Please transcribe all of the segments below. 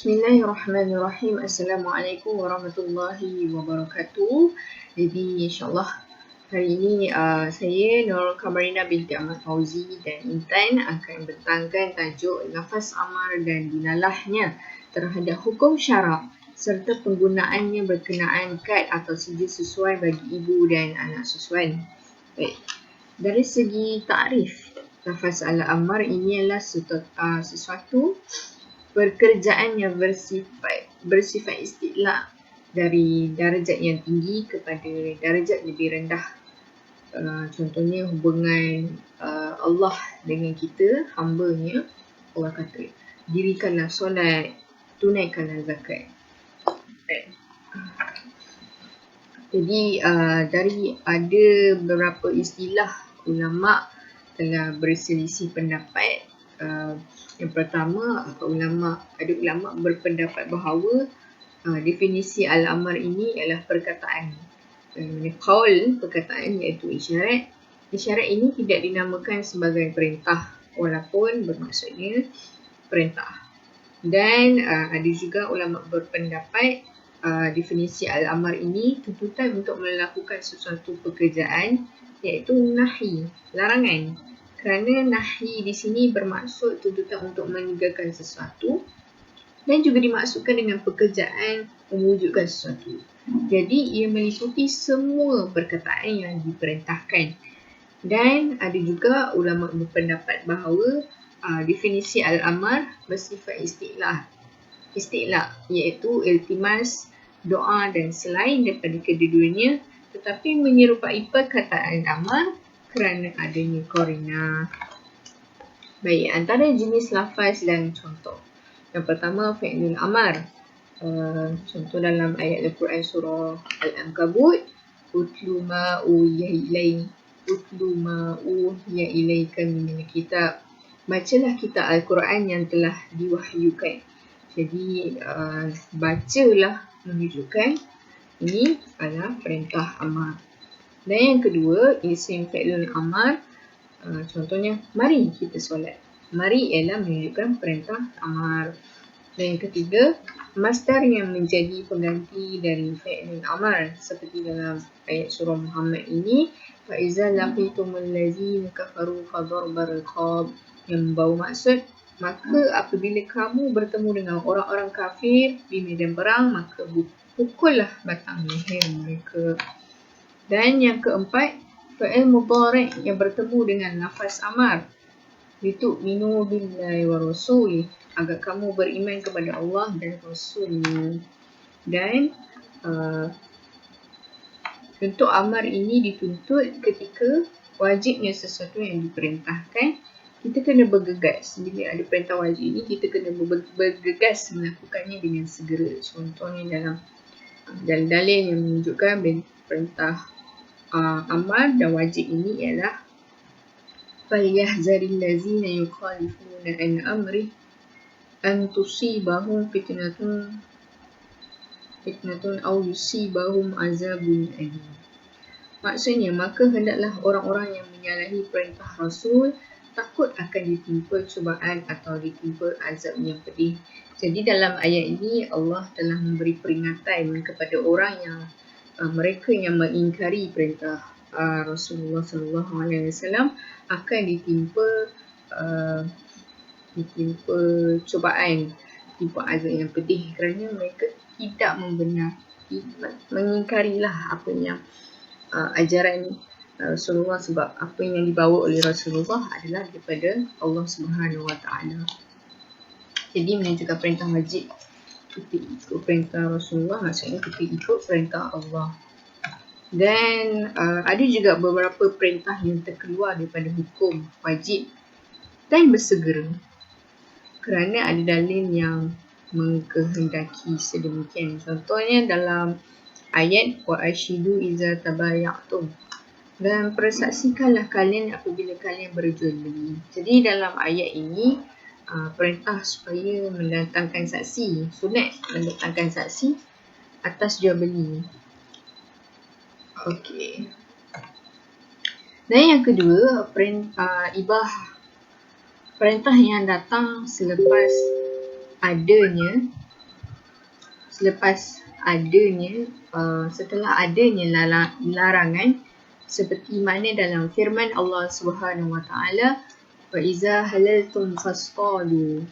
Bismillahirrahmanirrahim. Assalamualaikum warahmatullahi wabarakatuh. Jadi insyaAllah hari ini saya Nurul Kamarina binti Ahmad Fauzi dan Intan akan bentangkan tajuk lafaz amar dan dinalahnya terhadap hukum syarak serta penggunaannya berkenaan kad atau sijil sesuai bagi ibu dan anak susuan. Baik. Dari segi takrif, lafaz al-amar ini adalah sesuatu pekerjaan yang bersifat istilah dari darjat yang tinggi kepada darjat lebih rendah. Contohnya hubungan Allah dengan kita, hamba-Nya. Allah kata, dirikanlah solat, tunaikanlah zakat. Jadi dari ada beberapa istilah ulama telah berselisih pendapat. Yang pertama, ada ulama berpendapat bahawa definisi al-amar ini adalah perkataan. Qaul, perkataan iaitu isyarat. Isyarat ini tidak dinamakan sebagai perintah walaupun bermaksudnya perintah. Dan ada juga ulama berpendapat definisi al-amar ini tuntutan untuk melakukan sesuatu pekerjaan iaitu nahi, larangan. Kerana nahi di sini bermaksud tuntutan untuk meninggalkan sesuatu dan juga dimaksudkan dengan pekerjaan mewujudkan sesuatu. Jadi ia meliputi semua perkataan yang diperintahkan. Dan ada juga ulama berpendapat bahawa definisi al-amar bersifat istilah iaitu iltimas, doa dan selain daripada kedua-duanya, tetapi menyerupai perkataan amar kerana adanya korina. Baik, antara jenis lafaz dan contoh. Yang pertama, fi'lul amar. Contoh dalam ayat Al-Quran surah Al-Ankabut, Utlu ma uhiya ilaika minal kitab. Bacalah kitab Al-Quran yang telah diwahyukan. Jadi, bacalah menunjukkan ini adalah perintah amar. Dan yang kedua, isim fi'lul amar. Contohnya, mari kita solat. Mari ialah menunjukkan perintah amar. Dan yang ketiga, masdar yang menjadi pengganti dari fi'lul amar. Seperti dalam ayat surah Muhammad ini, فَإِذَا لَقِيتُمُ الَّذِينَ كَفَرُوا فَضَرْبَ الرِّقَابِ, yang membawa maksud, maka apabila kamu bertemu dengan orang-orang kafir di medan perang, maka pukullah batang leher mereka. Dan yang keempat, fa'il mudhari' yang bertemu dengan lafaz amar. Litu'minu billahi wa rasulih, agar kamu beriman kepada Allah dan Rasulnya. Dan bentuk amar ini dituntut ketika wajibnya sesuatu yang diperintahkan, kita kena bergegas. Bila ada perintah wajib ini, kita kena bergegas melakukannya dengan segera. Contohnya dalam dalil-dalil yang menunjukkan perintah amar dan wajib ini ialah فَلْيَحْذَرِ الَّذِينَ يُخَالِفُونَ عَنْ أَمْرِهِ أَنْ تُصِيبَهُمْ fitnatun أَوْ يُصِيبَهُمْ عَذَابٌ أَلِيمٌ. Maksudnya, maka hendaklah orang-orang yang menyalahi perintah Rasul takut akan ditimpa cubaan atau ditimpa azab yang pedih. Jadi dalam ayat ini Allah telah memberi peringatan kepada orang yang mereka yang mengingkari perintah Rasulullah SAW akan ditimpa cubaan, ditimpa azab yang pedih kerana mereka tidak mengingkarilah apa yang ajaran Rasulullah, sebab apa yang dibawa oleh Rasulullah adalah daripada Allah Subhanahu Wa Taala. Jadi menunjukkan perintah wajib, kita ikut perintah Rasulullah, maksudnya kita ikut perintah Allah. Dan ada juga beberapa perintah yang terkeluar daripada hukum wajib dan bersegera kerana ada dalil yang mengkehendaki sedemikian. Contohnya dalam ayat wa ashidu iza tabayatum, dan persaksikanlah kalian apabila kalian berjual beli. Jadi dalam ayat ini perintah supaya mendatangkan saksi, sunat mendatangkan saksi atas jual beli. Okey. Dan yang kedua, perintah yang datang selepas adanya setelah adanya larangan seperti mana dalam firman Allah Subhanahu Wa Taala, wa iza halaltum fasqalu.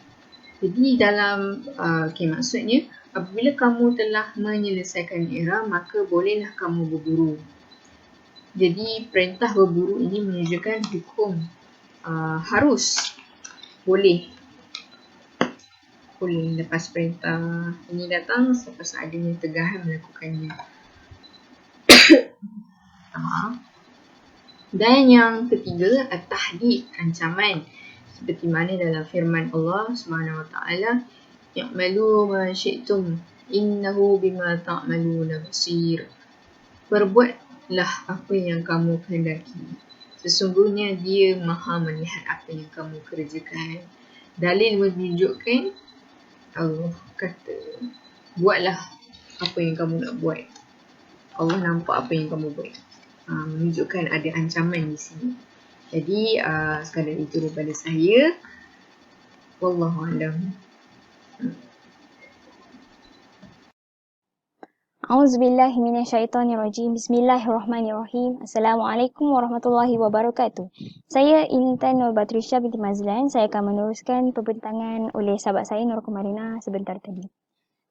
Jadi dalam maksudnya apabila kamu telah menyelesaikan ihram, maka bolehlah kamu berburu. Jadi perintah berburu ini menunjukkan hukum harus boleh lepas perintah ini datang selepas adanya tegahan melakukannya. Dan yang ketiga, at-tahdid, ancaman. Seperti mana dalam firman Allah Subhanahu Wa Taala, ya'malu ma syi'tum innahu bima ta'maluna basir. Perbuatlah apa yang kamu kehendaki. Sesungguhnya dia maha melihat apa yang kamu kerjakan. Dalil menunjukkan Allah kata, buatlah apa yang kamu nak buat. Allah nampak apa yang kamu buat. Menunjukkan ada ancaman di sini. Jadi sekadar itu daripada saya. Wallahualam. A'udzubillahi minasyaitonirrajim. Bismillahirrahmanirrahim. Assalamualaikum warahmatullahi wabarakatuh. Saya Intan Nur Batrisha binti Mazlan. Saya akan meneruskan pembentangan oleh sahabat saya Nur Kumarina sebentar tadi.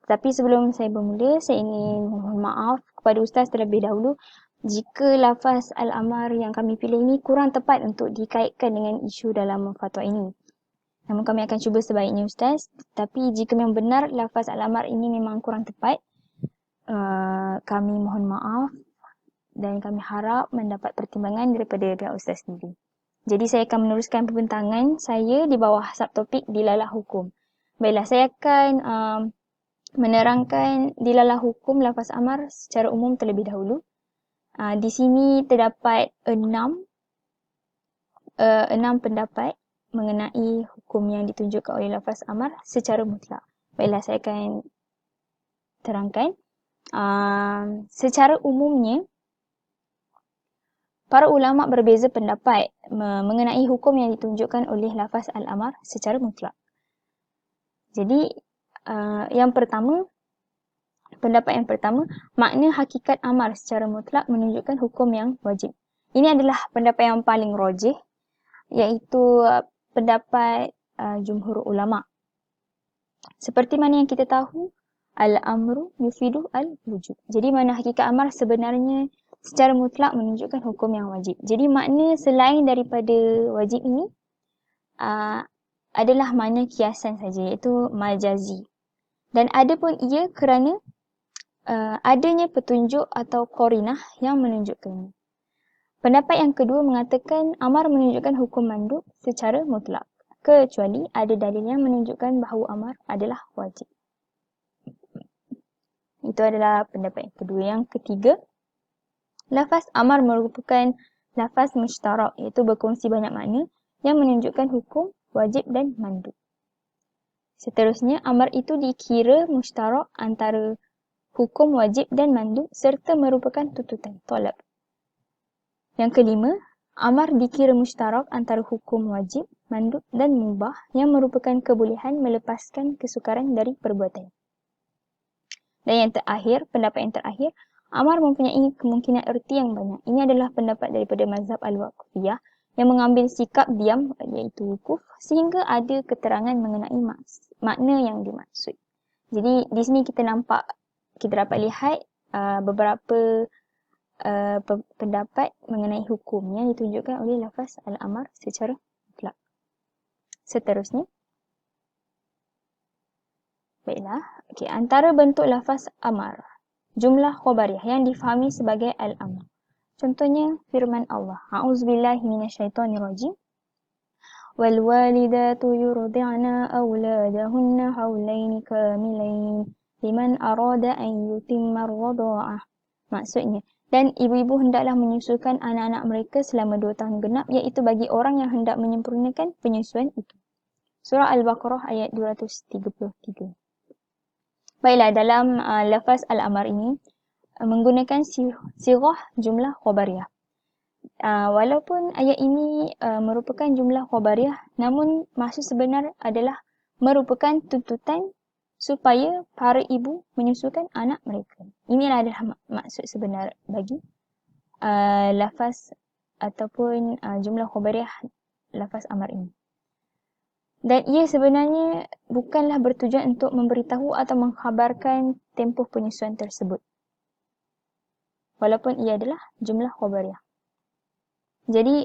Tapi sebelum saya bermula, saya ingin mohon maaf kepada Ustaz terlebih dahulu jika lafaz Al-Amar yang kami pilih ini kurang tepat untuk dikaitkan dengan isu dalam fatwa ini. Namun kami akan cuba sebaiknya Ustaz. Tapi jika memang benar lafaz Al-Amar ini memang kurang tepat, kami mohon maaf dan kami harap mendapat pertimbangan daripada pihak Ustaz sendiri. Jadi saya akan meneruskan pembentangan saya di bawah subtopik dilalah hukum. Baiklah, saya akan menerangkan dilalah hukum lafaz amar secara umum terlebih dahulu. Di sini terdapat enam pendapat mengenai hukum yang ditunjukkan oleh lafaz amar secara mutlak. Baiklah, saya akan terangkan. Secara umumnya, para ulama berbeza pendapat mengenai hukum yang ditunjukkan oleh lafaz al-amar secara mutlak. Jadi, pendapat yang pertama, makna hakikat amar secara mutlak menunjukkan hukum yang wajib. Ini adalah pendapat yang paling rajih, iaitu pendapat jumhur ulama. Seperti mana yang kita tahu, al-amru yufidu al-wujub. Jadi makna hakikat amar sebenarnya secara mutlak menunjukkan hukum yang wajib. Jadi makna selain daripada wajib ini adalah makna kiasan saja, iaitu majazi. Dan ada pun ia kerana adanya petunjuk atau qarinah yang menunjukkannya. Pendapat yang kedua mengatakan amar menunjukkan hukum mandub secara mutlak, kecuali ada dalil yang menunjukkan bahawa amar adalah wajib. Itu adalah pendapat yang kedua. Yang ketiga, lafaz amar merupakan lafaz mushtarak, iaitu berkongsi banyak makna yang menunjukkan hukum wajib dan mandub. Seterusnya, amar itu dikira mushtarak antara hukum wajib dan mandub serta merupakan tuntutan, talab. Yang kelima, amar dikira mushtarak antara hukum wajib, mandub dan mubah yang merupakan kebolehan melepaskan kesukaran dari perbuatan. Dan yang terakhir, pendapat yang terakhir, amar mempunyai kemungkinan erti yang banyak. Ini adalah pendapat daripada mazhab al-waqfiyah yang mengambil sikap diam, iaitu wukuf, sehingga ada keterangan mengenai makna yang dimaksud. Jadi di sini kita dapat lihat beberapa pendapat mengenai hukum yang ditunjukkan oleh lafaz al-amar secara mutlak. Seterusnya, baiklah, antara bentuk lafaz amar, jumlah khabariyah yang difahami sebagai al-amr. Contohnya firman Allah, A'udzubillahi minasyaitonirrajim. Wal walidatu yurdi'na auladahunna haulaini kamilain liman arada an yutimma ar-radha'ah. Maksudnya, dan ibu-ibu hendaklah menyusukan anak-anak mereka selama 2 tahun genap, iaitu bagi orang yang hendak menyempurnakan penyusuan itu. Surah Al-Baqarah ayat 233. Baiklah, dalam lafaz al-amar ini menggunakan sirah jumlah khabariyah. Walaupun ayat ini merupakan jumlah khabariyah, namun maksud sebenar adalah merupakan tuntutan supaya para ibu menyusukan anak mereka. Inilah adalah maksud sebenar bagi lafaz ataupun jumlah khabariyah lafaz amar ini. Dan ia sebenarnya bukanlah bertujuan untuk memberitahu atau mengkhabarkan tempoh penyusuan tersebut. Walaupun ia adalah jumlah khabariyah. Jadi,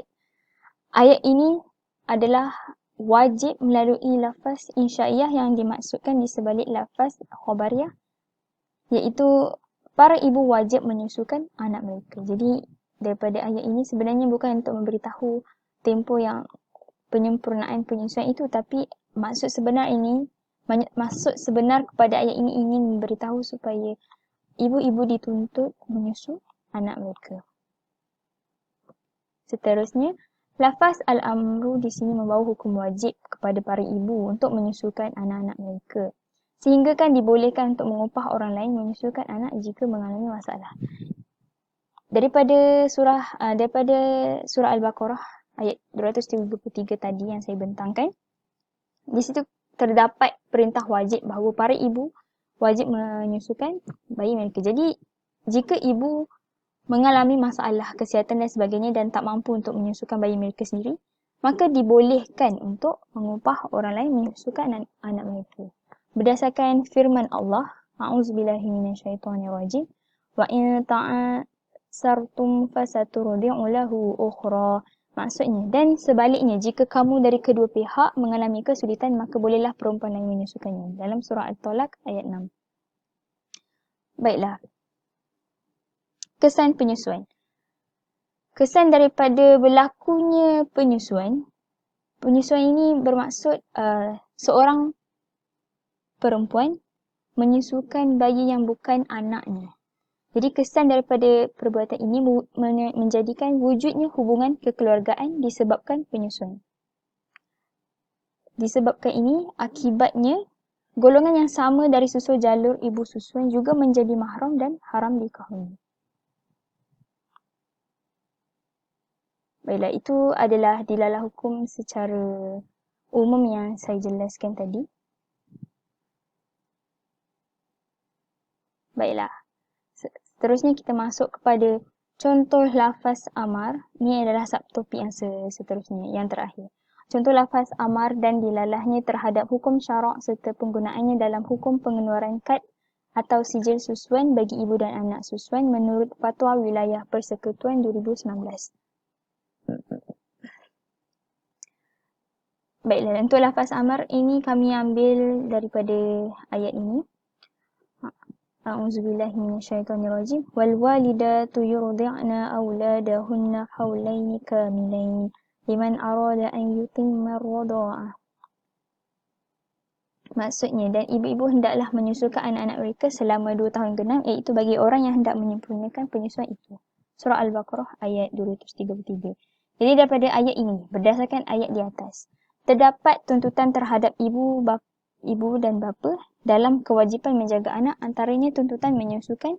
ayat ini adalah wajib melalui lafaz insya'iyah yang dimaksudkan di sebalik lafaz khabariyah, iaitu para ibu wajib menyusukan anak mereka. Jadi, daripada ayat ini sebenarnya bukan untuk memberitahu tempoh yang penyempurnaan penyusuan itu, tapi maksud sebenar kepada ayat ini ingin memberitahu supaya ibu-ibu dituntut menyusu anak mereka. Seterusnya, lafaz al-amru di sini membawa hukum wajib kepada para ibu untuk menyusukan anak-anak mereka. Sehingga kan dibolehkan untuk mengupah orang lain menyusukan anak jika mengalami masalah. Daripada surah Al-Baqarah ayat 233 tadi yang saya bentangkan, di situ terdapat perintah wajib bahawa para ibu wajib menyusukan bayi mereka. Jadi, jika ibu mengalami masalah kesihatan dan sebagainya dan tak mampu untuk menyusukan bayi mereka sendiri, maka dibolehkan untuk mengupah orang lain menyusukan anak mereka. Berdasarkan firman Allah, A'udzubillahi minasyaitonirrajim, wa in ta'asartum fasaturdi'u lahu ukhra. Maksudnya, dan sebaliknya, jika kamu dari kedua pihak mengalami kesulitan, maka bolehlah perempuan lain menyusukannya. Dalam surah At-Talaq ayat 6. Baiklah. Kesan penyusuan. Kesan daripada berlakunya penyusuan ini bermaksud seorang perempuan menyusukan bayi yang bukan anaknya. Jadi kesan daripada perbuatan ini menjadikan wujudnya hubungan kekeluargaan disebabkan penyusuan. Disebabkan ini, akibatnya golongan yang sama dari susul jalur ibu susuan juga menjadi mahram dan haram dikahwini. Baiklah, itu adalah dilalah hukum secara umum yang saya jelaskan tadi. Baiklah, seterusnya kita masuk kepada contoh lafaz amar. Ini adalah subtopik yang seterusnya, yang terakhir. Contoh lafaz amar dan dilalahnya terhadap hukum syarak serta penggunaannya dalam hukum pengeluaran kad atau sijil susuan bagi ibu dan anak susuan menurut Fatwa Wilayah Persekutuan 2019. Baiklah, untuk lafaz amar ini kami ambil daripada ayat ini. A'udzubillahi minasyaitonirrajim. Wal walidatu yurdi'na auladahunna haulaini kamilain liman arada an yutimma ar-radha'ah. Maksudnya, dan ibu-ibu hendaklah menyusukan anak-anak mereka selama 2 tahun genap, iaitu bagi orang yang hendak menyempurnakan penyusuan itu. Surah Al-Baqarah ayat 233. Jadi daripada ayat ini, berdasarkan ayat di atas, terdapat tuntutan terhadap ibu dan bapa dalam kewajipan menjaga anak, antaranya tuntutan menyusukan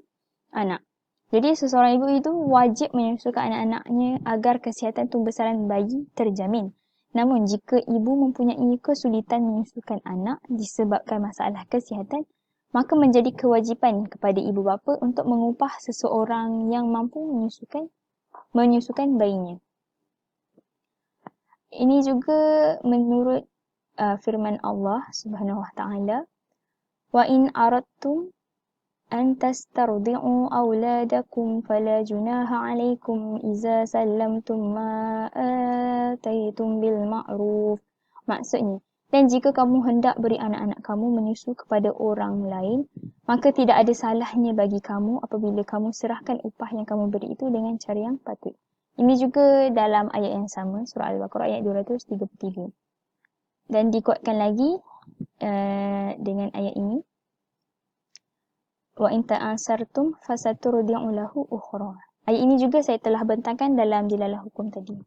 anak. Jadi seseorang ibu itu wajib menyusukan anak-anaknya agar kesihatan tumbesaran bayi terjamin. Namun jika ibu mempunyai kesulitan menyusukan anak disebabkan masalah kesihatan, maka menjadi kewajipan kepada ibu bapa untuk mengupah seseorang yang mampu menyusukan bayinya. Ini juga menurut firman Allah Subhanahu wa taala, wa in aradtum an tastardi'u auladakum fala junaha 'alaikum idza sallamtum ma ataitum bil ma'ruf. Maksudnya, dan jika kamu hendak beri anak-anak kamu menyusu kepada orang lain, maka tidak ada salahnya bagi kamu apabila kamu serahkan upah yang kamu beri itu dengan cara yang patut. Ini juga dalam ayat yang sama, surah Al-Baqarah ayat 233. Dan dikuatkan lagi dengan ayat ini. Wa in ta'asartum fasaturdi'u lahu ukhra. Ayat ini juga saya telah bentangkan dalam dilalah hukum tadi.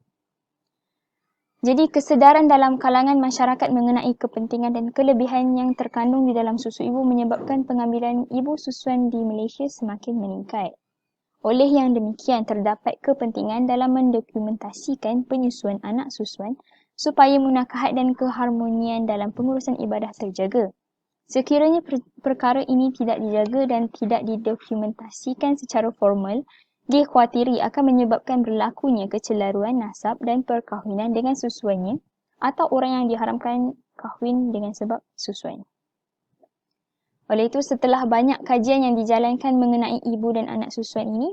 Jadi kesedaran dalam kalangan masyarakat mengenai kepentingan dan kelebihan yang terkandung di dalam susu ibu menyebabkan pengambilan ibu susuan di Malaysia semakin meningkat. Oleh yang demikian, terdapat kepentingan dalam mendokumentasikan penyusuan anak susuan supaya munakahat dan keharmonian dalam pengurusan ibadah terjaga. Sekiranya perkara ini tidak dijaga dan tidak didokumentasikan secara formal, dikhawatiri akan menyebabkan berlakunya kecelaruan nasab dan perkahwinan dengan susuannya atau orang yang diharamkan kahwin dengan sebab susuan. Oleh itu, setelah banyak kajian yang dijalankan mengenai ibu dan anak susuan ini,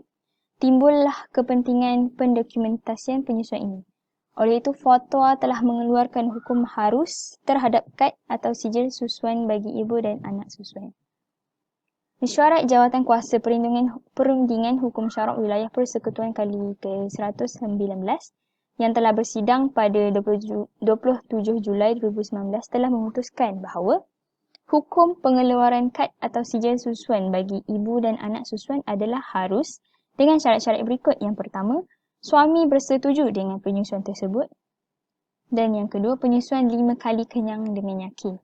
timbullah kepentingan pendokumentasian penyusuan ini. Oleh itu, fatwa telah mengeluarkan hukum harus terhadap kad atau sijil susuan bagi ibu dan anak susuan. Mesyuarat Jawatan Kuasa Perundingan Hukum Syarak Wilayah Persekutuan kali ke-119 yang telah bersidang pada 27 Julai 2019 telah memutuskan bahawa hukum pengeluaran kad atau sijil susuan bagi ibu dan anak susuan adalah harus dengan syarat-syarat berikut. Yang pertama, suami bersetuju dengan penyusuan tersebut. Dan yang kedua, penyusuan 5 kali kenyang dengan yakin.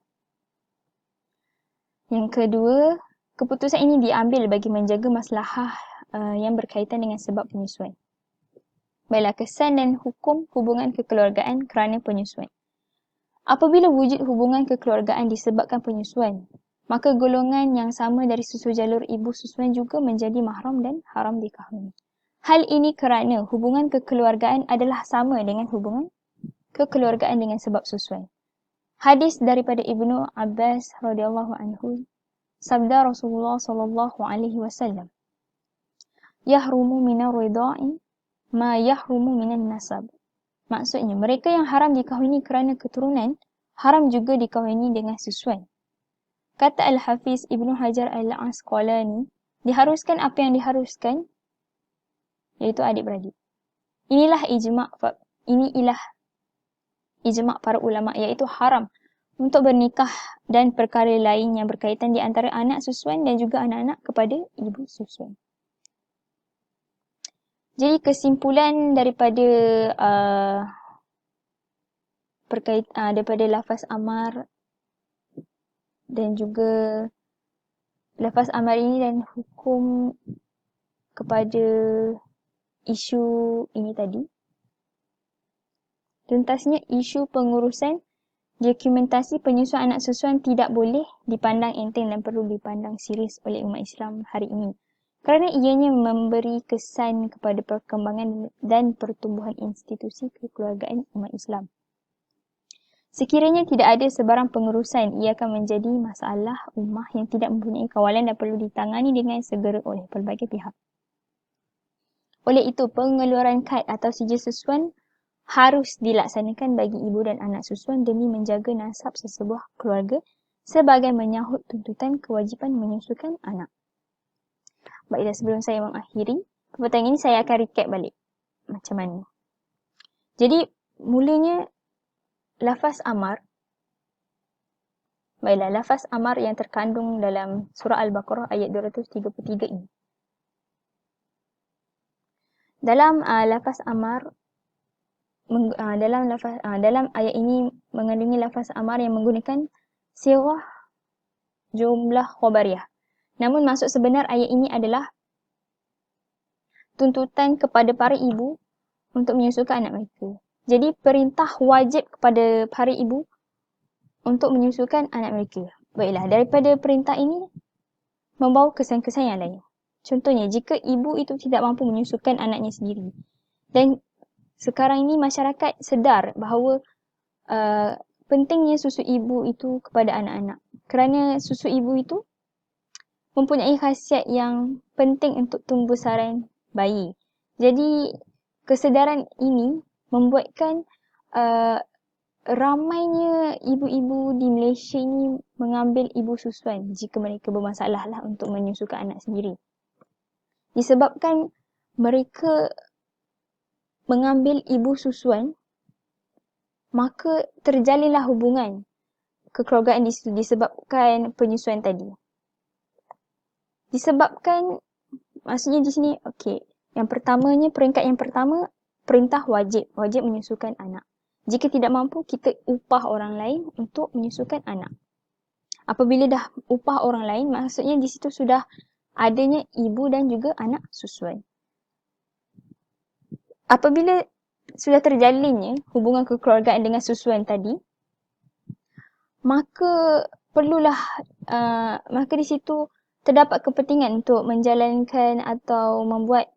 Yang kedua, keputusan ini diambil bagi menjaga maslahah yang berkaitan dengan sebab penyusuan. Baiklah, kesan dan hukum hubungan kekeluargaan kerana penyusuan. Apabila wujud hubungan kekeluargaan disebabkan penyusuan, maka golongan yang sama dari susu jalur ibu susuan juga menjadi mahram dan haram dikahwini. Hal ini kerana hubungan kekeluargaan adalah sama dengan hubungan kekeluargaan dengan sebab susuan. Hadis daripada Ibnu Abbas radhiyallahu anhu, sabda Rasulullah sallallahu alaihi wasallam, "Yahrumu minar ridha'i ma yahrumu minan nasab." Maksudnya, mereka yang haram dikahwini kerana keturunan, haram juga dikahwini dengan susuan. Kata Al-Hafiz Ibnu Hajar Al-Asqalani, diharuskan apa yang diharuskan, iaitu adik-beradik. Inilah ijma' para ulama, iaitu haram untuk bernikah dan perkara lain yang berkaitan di antara anak susuan dan juga anak-anak kepada ibu susuan. Jadi kesimpulan daripada daripada lafaz amar dan juga lafaz amar ini dan hukum kepada isu ini tadi. Tuntasnya, isu pengurusan dokumentasi penyusuan anak susuan tidak boleh dipandang enteng dan perlu dipandang serius oleh umat Islam hari ini, kerana ianya memberi kesan kepada perkembangan dan pertumbuhan institusi kekeluargaan umat Islam. Sekiranya tidak ada sebarang pengurusan, ia akan menjadi masalah ummah yang tidak mempunyai kawalan dan perlu ditangani dengan segera oleh pelbagai pihak. Oleh itu, pengeluaran kad atau sijil susuan harus dilaksanakan bagi ibu dan anak susuan demi menjaga nasab sesebuah keluarga sebagai menyahut tuntutan kewajipan menyusukan anak. Baiklah, sebelum saya mengakhiri perbuatan ini, saya akan recap balik macam mana. Jadi, mulanya lafaz amar. Baiklah, lafaz amar yang terkandung dalam surah Al-Baqarah ayat 233 ini. Dalam lafaz amar, dalam ayat ini mengandungi lafaz amar yang menggunakan sirah jumlah khabariyah. Namun maksud sebenar ayat ini adalah tuntutan kepada para ibu untuk menyusukan anak mereka. Jadi perintah wajib kepada para ibu untuk menyusukan anak mereka. Baiklah, daripada perintah ini membawa kesan-kesan yang lain. Contohnya, jika ibu itu tidak mampu menyusukan anaknya sendiri, dan sekarang ini masyarakat sedar bahawa pentingnya susu ibu itu kepada anak-anak. Kerana susu ibu itu mempunyai khasiat yang penting untuk tumbuhbesaran bayi. Jadi kesedaran ini membuatkan ramainya ibu-ibu di Malaysia ini mengambil ibu susuan jika mereka bermasalah lah untuk menyusukan anak sendiri. Disebabkan mereka mengambil ibu susuan, maka terjalinlah hubungan kekeluargaan di situ disebabkan penyusuan tadi. Disebabkan, maksudnya di sini, okey, yang pertamanya, peringkat yang pertama, perintah wajib menyusukan anak. Jika tidak mampu, kita upah orang lain untuk menyusukan anak. Apabila dah upah orang lain, maksudnya di situ sudah adanya ibu dan juga anak susuan. Apabila sudah terjalinnya hubungan kekeluargaan dengan susuan tadi, maka perlulah maka di situ terdapat kepentingan untuk menjalankan atau membuat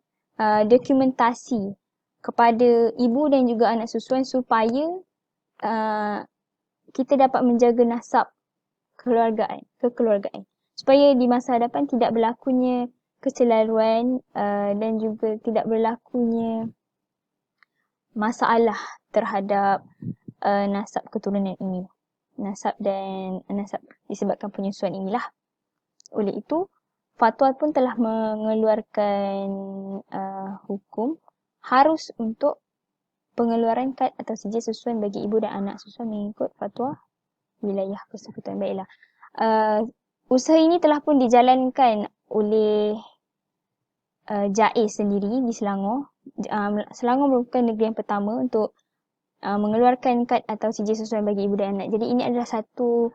dokumentasi kepada ibu dan juga anak susuan supaya kita dapat menjaga nasab kekeluargaan supaya di masa hadapan tidak berlakunya kecelaruan dan juga tidak berlakunya masalah terhadap nasab keturunan ini. Nasab disebabkan penyusuan inilah. Oleh itu, fatwa pun telah mengeluarkan hukum harus untuk pengeluaran kad atau sijil susuan bagi ibu dan anak susuan mengikut fatwa wilayah persekutuan. Baiklah. Usaha ini telah pun dijalankan oleh JAIS sendiri di Selangor. Selangor merupakan negeri yang pertama untuk mengeluarkan kad atau sijil susuan bagi ibu dan anak. Jadi ini adalah satu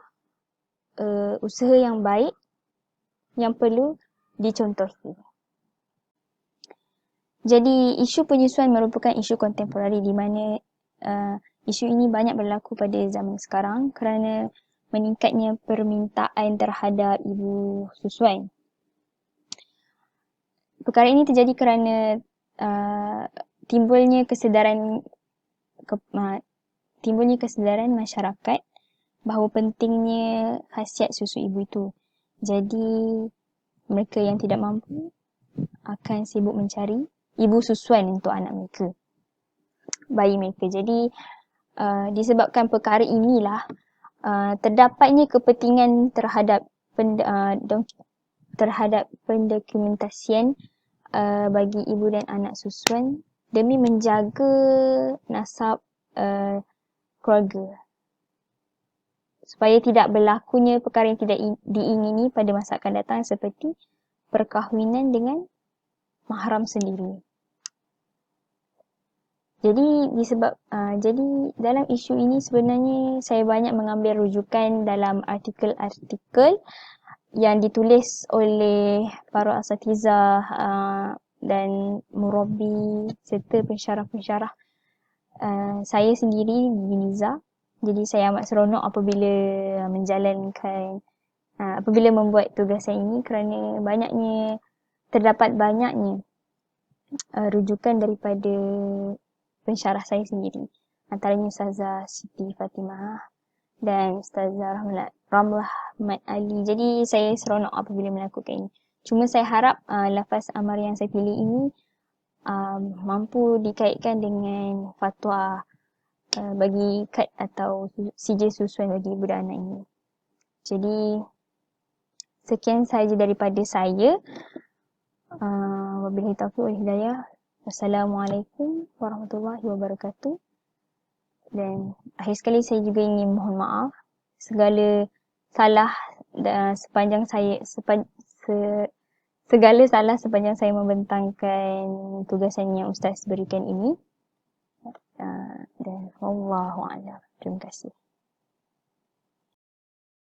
usaha yang baik yang perlu dicontohi. Jadi isu penyusuan merupakan isu kontemporari di mana isu ini banyak berlaku pada zaman sekarang kerana meningkatnya permintaan terhadap ibu susuan. Perkara ini terjadi kerana timbulnya kesedaran masyarakat bahawa pentingnya khasiat susu ibu itu. Jadi mereka yang tidak mampu akan sibuk mencari ibu susuan untuk anak mereka, bayi mereka. Jadi disebabkan perkara inilah terdapatnya kepentingan terhadap pendokumentasian bagi ibu dan anak susuan demi menjaga nasab keluarga supaya tidak berlakunya perkara yang tidak diingini pada masa akan datang seperti perkahwinan dengan mahram sendiri. Jadi dalam isu ini sebenarnya saya banyak mengambil rujukan dalam artikel-artikel yang ditulis oleh para asatizah dan murabbi serta pensyarah-pensyarah saya sendiri di Niza. Jadi saya amat seronok apabila membuat tugasan ini kerana terdapat banyaknya rujukan daripada pensyarah saya sendiri. Antaranya Ustazah Siti Fatimah dan Ustazah Ramlah Mat Ali. Jadi saya seronok apabila melakukan ini. Cuma saya harap lafaz amar yang saya pilih ini mampu dikaitkan dengan fatwa bagi kad atau sijil susuan bagi ibu dan anak ini. Jadi sekian sahaja daripada saya. Wabillahi taufiq wal hidayah. Wassalamualaikum warahmatullahi wabarakatuh. Dan akhir sekali saya juga ingin mohon maaf segala salah sepanjang saya membentangkan tugasan yang Ustaz berikan ini. Dan wallahu a'lam. Terima kasih.